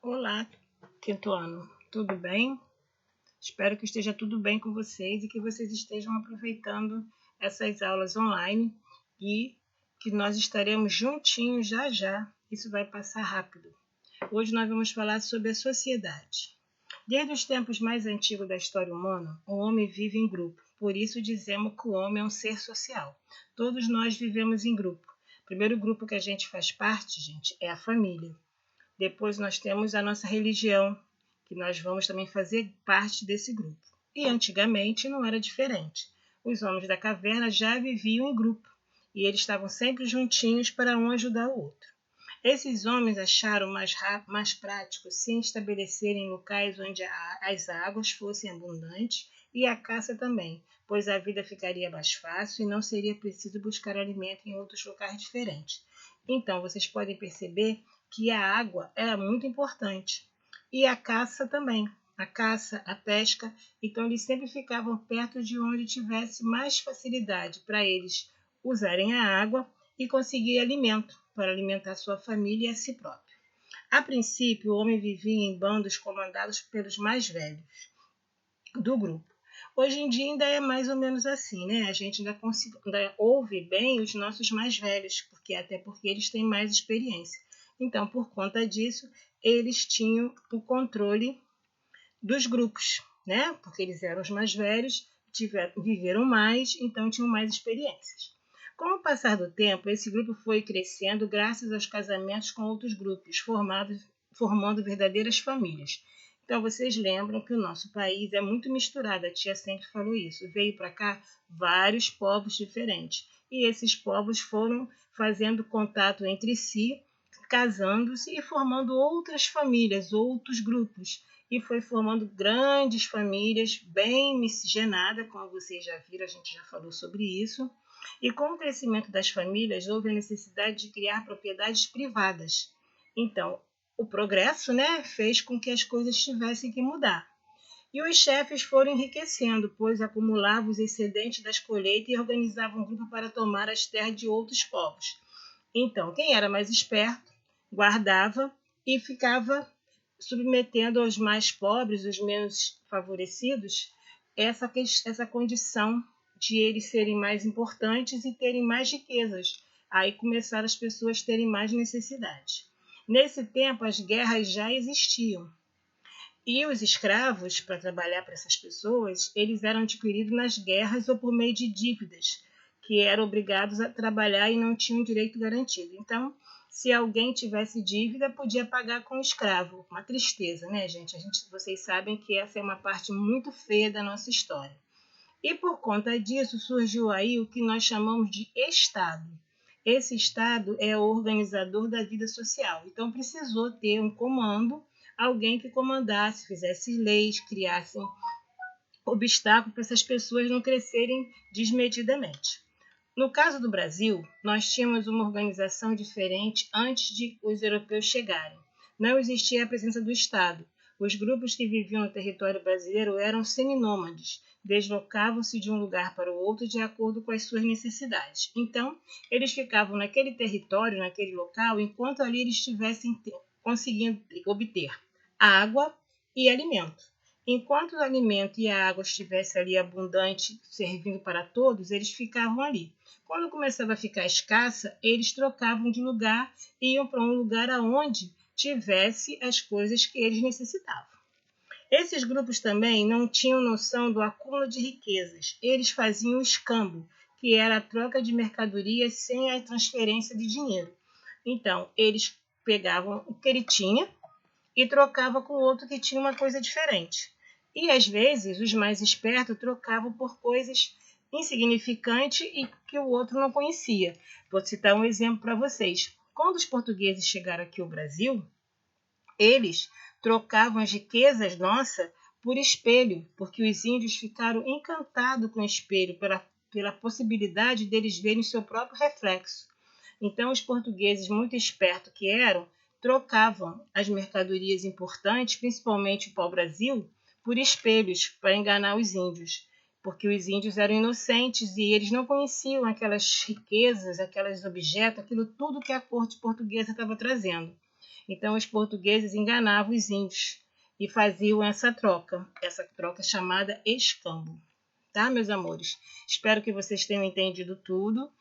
Olá, quinto ano, tudo bem? Espero que esteja tudo bem com vocês e que vocês estejam aproveitando essas aulas online e que nós estaremos juntinhos já já. Isso vai passar rápido. Hoje nós vamos falar sobre a sociedade. Desde os tempos mais antigos da história humana, o homem vive em grupo. Por isso dizemos que o homem é um ser social. Todos nós vivemos em grupo. O primeiro grupo que a gente faz parte, gente, é a família. Depois nós temos a nossa religião, que nós vamos também fazer parte desse grupo. E antigamente não era diferente. Os homens da caverna já viviam em grupo e eles estavam sempre juntinhos para um ajudar o outro. Esses homens acharam mais prático se estabelecerem em locais onde as águas fossem abundantes e a caça também, pois a vida ficaria mais fácil e não seria preciso buscar alimento em outros locais diferentes. Então, vocês podem perceber que a água era muito importante e a caça também. A caça, a pesca, então eles sempre ficavam perto de onde tivesse mais facilidade para eles usarem a água e conseguir alimento para alimentar sua família e a si próprio. A princípio, o homem vivia em bandos comandados pelos mais velhos do grupo. Hoje em dia ainda é mais ou menos assim, né? A gente ainda ouve bem os nossos mais velhos, até porque eles têm mais experiência. Então, por conta disso, eles tinham o controle dos grupos, né? Porque eles eram os mais velhos, viveram mais, então tinham mais experiências. Com o passar do tempo, esse grupo foi crescendo graças aos casamentos com outros grupos, formando verdadeiras famílias. Então, vocês lembram que o nosso país é muito misturado, a tia sempre falou isso. Veio para cá vários povos diferentes. E esses povos foram fazendo contato entre si, casando-se e formando outras famílias, outros grupos. E foi formando grandes famílias, bem miscigenadas, como vocês já viram, a gente já falou sobre isso. E com o crescimento das famílias, houve a necessidade de criar propriedades privadas. Então, o progresso, né, fez com que as coisas tivessem que mudar. E os chefes foram enriquecendo, pois acumulavam os excedentes das colheitas e organizavam um grupo para tomar as terras de outros povos. Então, quem era mais esperto, guardava e ficava submetendo aos mais pobres, os menos favorecidos, essa condição de eles serem mais importantes e terem mais riquezas. Aí começaram as pessoas a terem mais necessidade. Nesse tempo, as guerras já existiam. E os escravos, para trabalhar para essas pessoas, eles eram adquiridos nas guerras ou por meio de dívidas, que eram obrigados a trabalhar e não tinham direito garantido. Então, se alguém tivesse dívida, podia pagar com escravo. Uma tristeza, né, gente? Vocês sabem que essa é uma parte muito feia da nossa história. E por conta disso surgiu aí o que nós chamamos de Estado. Esse Estado é o organizador da vida social. Então precisou ter um comando, alguém que comandasse, fizesse leis, criasse obstáculos para essas pessoas não crescerem desmedidamente. No caso do Brasil, nós tínhamos uma organização diferente antes de os europeus chegarem. Não existia a presença do Estado. Os grupos que viviam no território brasileiro eram seminômades, deslocavam-se de um lugar para o outro de acordo com as suas necessidades. Então, eles ficavam naquele território, naquele local, enquanto ali eles estivessem conseguindo obter água e alimento. Enquanto o alimento e a água estivessem ali abundante, servindo para todos, eles ficavam ali. Quando começava a ficar escassa, eles trocavam de lugar e iam para um lugar aonde tivesse as coisas que eles necessitavam. Esses grupos também não tinham noção do acúmulo de riquezas. Eles faziam o escambo, que era a troca de mercadorias sem a transferência de dinheiro. Então, eles pegavam o que ele tinha e trocava com o outro que tinha uma coisa diferente. E às vezes os mais espertos trocavam por coisas insignificantes e que o outro não conhecia. Vou citar um exemplo para vocês. Quando os portugueses chegaram aqui ao Brasil, eles trocavam as riquezas nossas por espelho, porque os índios ficaram encantados com o espelho, pela possibilidade deles verem seu próprio reflexo. Então, os portugueses, muito espertos que eram, trocavam as mercadorias importantes, principalmente o pau-brasil, por espelhos para enganar os índios, porque os índios eram inocentes e eles não conheciam aquelas riquezas, aqueles objetos, aquilo tudo que a corte portuguesa estava trazendo. Então, os portugueses enganavam os índios e faziam essa troca chamada escambo. Tá, meus amores? Espero que vocês tenham entendido tudo.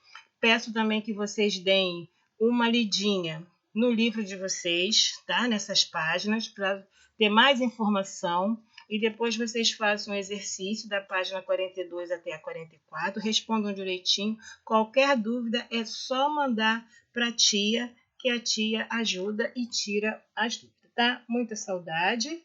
Peço também que vocês deem uma lidinha no livro de vocês, tá? Nessas páginas, para ter mais informação. E depois vocês façam um exercício da página 42 até a 44, respondam direitinho. Qualquer dúvida é só mandar para a tia, que a tia ajuda e tira as dúvidas, tá? Muita saudade